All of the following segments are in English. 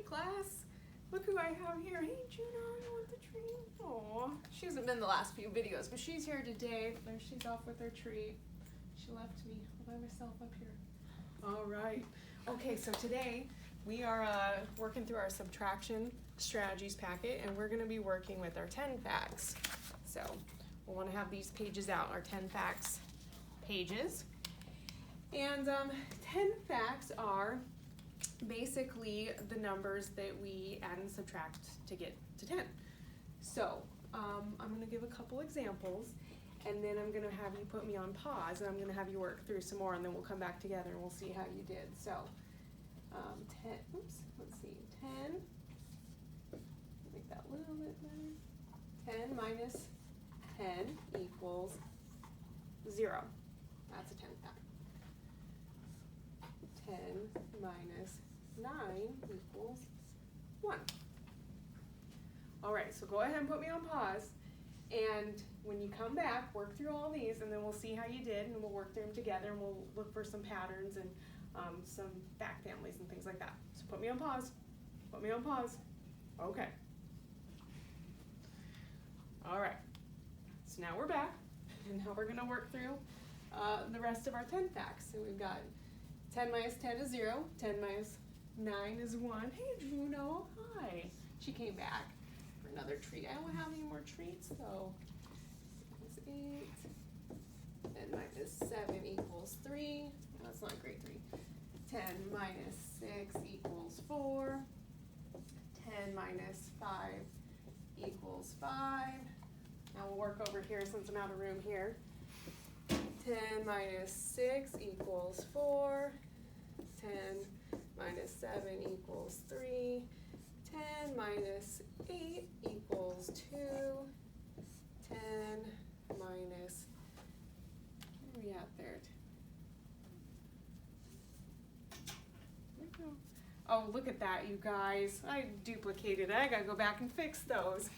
class. Look who I have here. Hey, Juno, you want the treat? Aw, she hasn't been the last few videos, but she's here today. There she's off with her treat. She left me all by myself up here. All right. Okay, so today we are working through our subtraction strategies packet, and we're going to be working with our 10 facts. So we'll want to have these pages out, our 10 facts pages. And 10 facts are basically the numbers that we add and subtract to get to 10. So I'm going to give a couple examples, and then I'm going to have you put me on pause, and I'm going to have you work through some more, and then we'll come back together and we'll see how you did. So 10, oops, let's see, 10, make that a little bit better. 10 minus 10 equals 0. That's a 10 fact. 10 minus 9 equals 1. All right, so go ahead and put me on pause, and when you come back, work through all these, and then we'll see how you did, and we'll work through them together, and we'll look for some patterns and some fact families and things like that. So put me on pause. Put me on pause. Okay. All right. So now we're back, and now we're going to work through the rest of our 10 facts. So we've got 10 minus 10 is 0. 10 minus 9 is 1. Hey, Juno. Hi. She came back for another treat. I don't have any more treats, so it's 8. 10 minus 7 equals 3. No, that's not grade 3. 10 minus 6 equals 4. 10 minus 5 equals 5. Now we'll work over here since I'm out of room here. 10 minus 6 equals 4. 10 minus 7 equals 3. 10 minus 8 equals 2. 10 minus, where are we at there? Oh, look at that, you guys. I duplicated it. I gotta go back and fix those.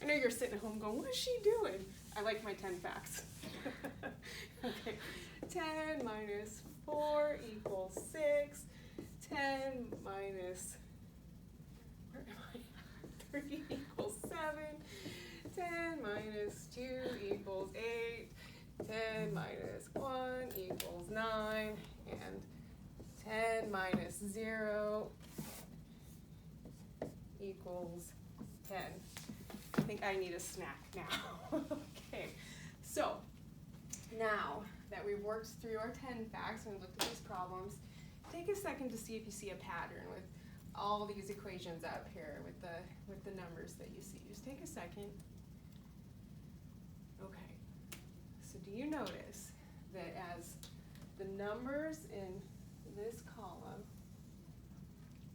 I know you're sitting at home going, what is she doing? I like my 10 facts. Okay, 10 minus 4 equals 6. 10 minus, where am I? 3 equals 7. 10 minus 2 equals 8. 10 minus 1 equals 9. And 10 minus 0 equals 10. I think I need a snack now. Okay, so now that we've worked through our 10 facts and looked at these problems, take a second to see if you see a pattern with all these equations up here with the numbers that you see. Just take a second. Okay, so do you notice that as the numbers in this column,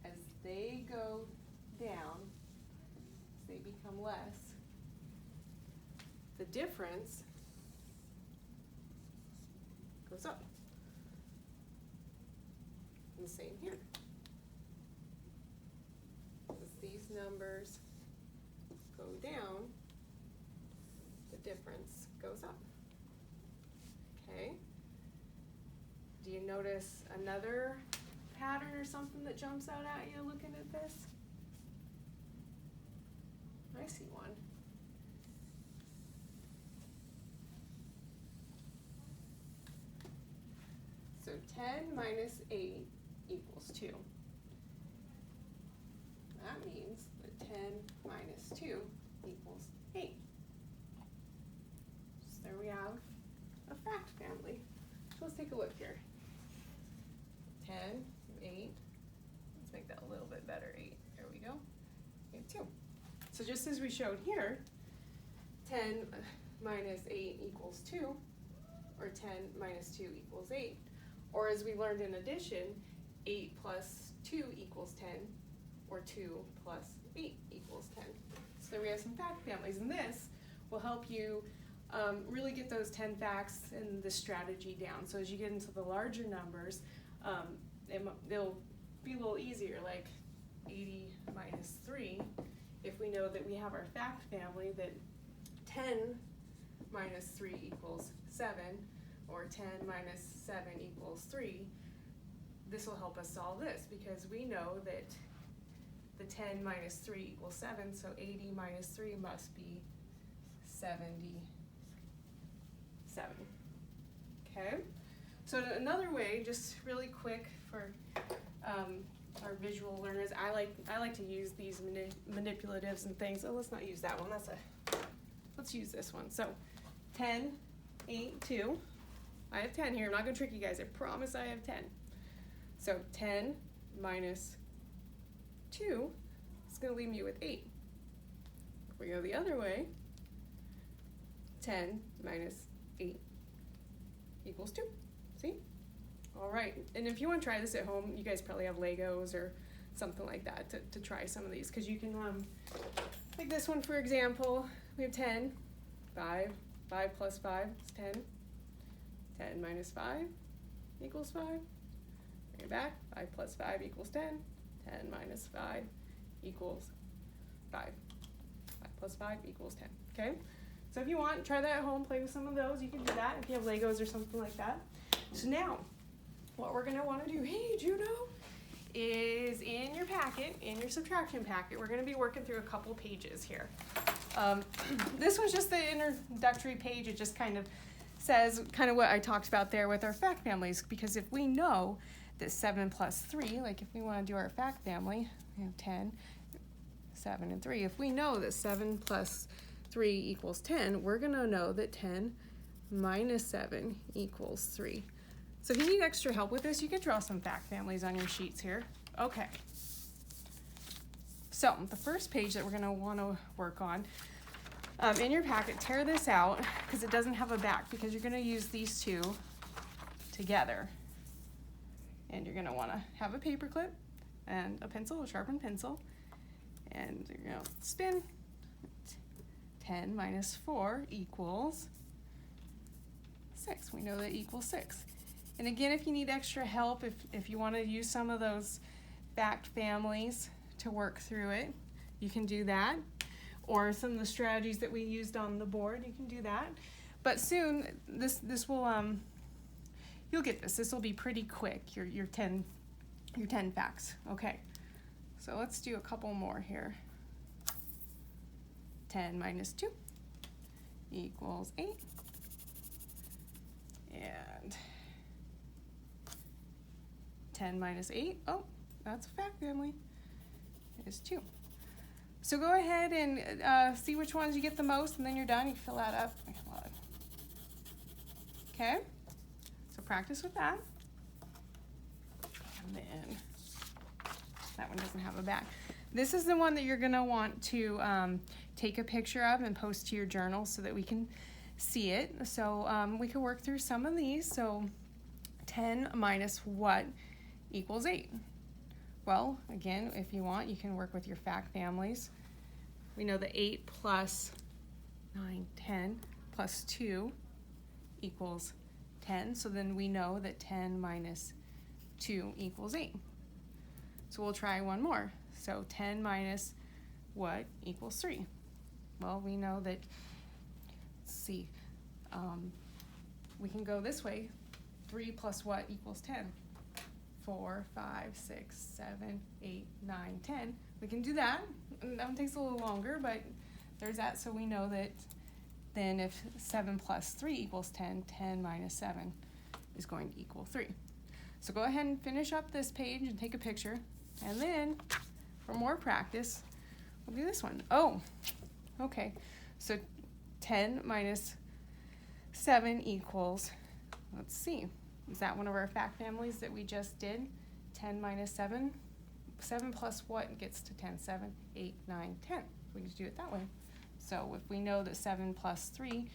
as they go down, as they become less, the difference goes up. And the same here. As these numbers go down, the difference goes up. Okay? Do you notice another pattern or something that jumps out at you looking at this? I see one. So 10 minus 8 equals 2. That means that 10 minus 2 equals 8. So there we have a fact family. So let's take a look here. 10, 8, let's make that a little bit better, 8, there we go, and 2. So just as we showed here, 10 minus 8 equals 2, or 10 minus 2 equals 8, or as we learned in addition, 8 plus 2 equals 10, or 2 plus 8 equals 10. So there we have some fact families, and this will help you really get those 10 facts and the strategy down. So as you get into the larger numbers, they'll be a little easier, like 80 minus 3. If we know that we have our fact family that 10 minus 3 equals 7, or 10 minus 7 equals 3, this will help us solve this, because we know that the 10 minus 3 equals 7, so 80 minus 3 must be 77. Okay? So another way, just really quick for our visual learners, I like to use these manipulatives and things. Oh, let's not use that one. Let's use this one. So 10, 8, 2. I have 10 here. I'm not going to trick you guys. I promise I have 10. So 10 minus 2 is going to leave me with 8. If we go the other way, 10 minus 8 equals 2. See? All right. And if you want to try this at home, you guys probably have Legos or something like that to try some of these, because you can, like this one, for example, we have 10, 5 plus 5 is 10. 10 minus 5 equals 5. Bring it back. 5 plus 5 equals 10. 10 minus 5 equals 5. 5 plus 5 equals 10. Okay? So if you want, try that at home. Play with some of those. You can do that if you have Legos or something like that. So now, what we're going to want to do, hey, Juno, is in your packet, in your subtraction packet, we're going to be working through a couple pages here. This one's just the introductory page. It just kind of says kind of what I talked about there with our fact families, because if we know that 7 plus 3, like if we want to do our fact family, we have 10, 7, and 3. If we know that 7 plus 3 equals 10, we're going to know that 10 minus 7 equals 3. So if you need extra help with this, you can draw some fact families on your sheets here. Okay. So the first page that we're going to want to work on, in your packet, tear this out because it doesn't have a back, because you're going to use these two together. And you're going to want to have a paper clip and a pencil, a sharpened pencil, and you're going to spin. 10 minus 4 equals 6. We know that equals 6. And again, if you need extra help, if you want to use some of those fact families to work through it, you can do that. Or some of the strategies that we used on the board, you can do that. But soon, this will, you'll get this. This will be pretty quick, your 10 facts. Okay, so let's do a couple more here. 10 minus 2 equals 8. And 10 minus 8, oh, that's a fact family, is 2. So go ahead and see which ones you get the most, and then you're done. You can fill that up. Okay, so practice with that. And then that one doesn't have a back. This is the one that you're going to want to take a picture of and post to your journal so that we can see it. So we can work through some of these. So 10 minus what equals 8? Well, again, if you want, you can work with your fact families. We know that 8 plus 9, 10 plus 2 equals 10. So then we know that 10 minus 2 equals 8. So we'll try one more. So 10 minus what equals 3? Well, we know that, let's see, we can go this way. 3 plus what equals 10? 4, 5, 6, 7, 8, 9, 10. We can do that. And that one takes a little longer, but there's that. So we know that then if 7 plus 3 equals 10, 10 minus 7 is going to equal 3. So go ahead and finish up this page and take a picture. And then for more practice, we'll do this one. Oh, okay. So 10 minus 7 equals, let's see. Is that one of our fact families that we just did? 10 minus 7. 7 plus what gets to 10? 7, 8, 9, 10. We can do it that way. So if we know that 7 plus 3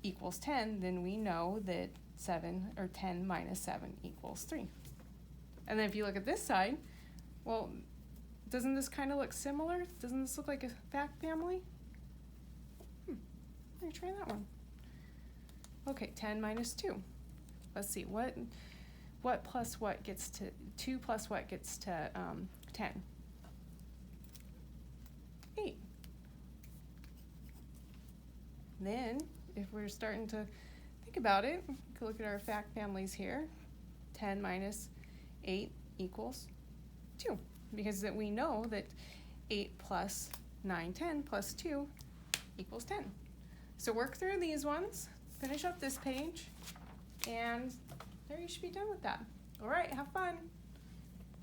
equals 10, then we know that 10 minus 7 equals 3. And then if you look at this side, well, doesn't this kind of look similar? Doesn't this look like a fact family? Let me try that one. Okay, 10 minus 2. Let's see, what plus what gets to, 2 plus what gets to 10? 8. Then, if we're starting to think about it, we can look at our fact families here. 10 minus 8 equals 2. because that we know that 8 plus 9, 10 plus 2 equals 10. So work through these ones, finish up this page, and there you should be done with that. All right, have fun.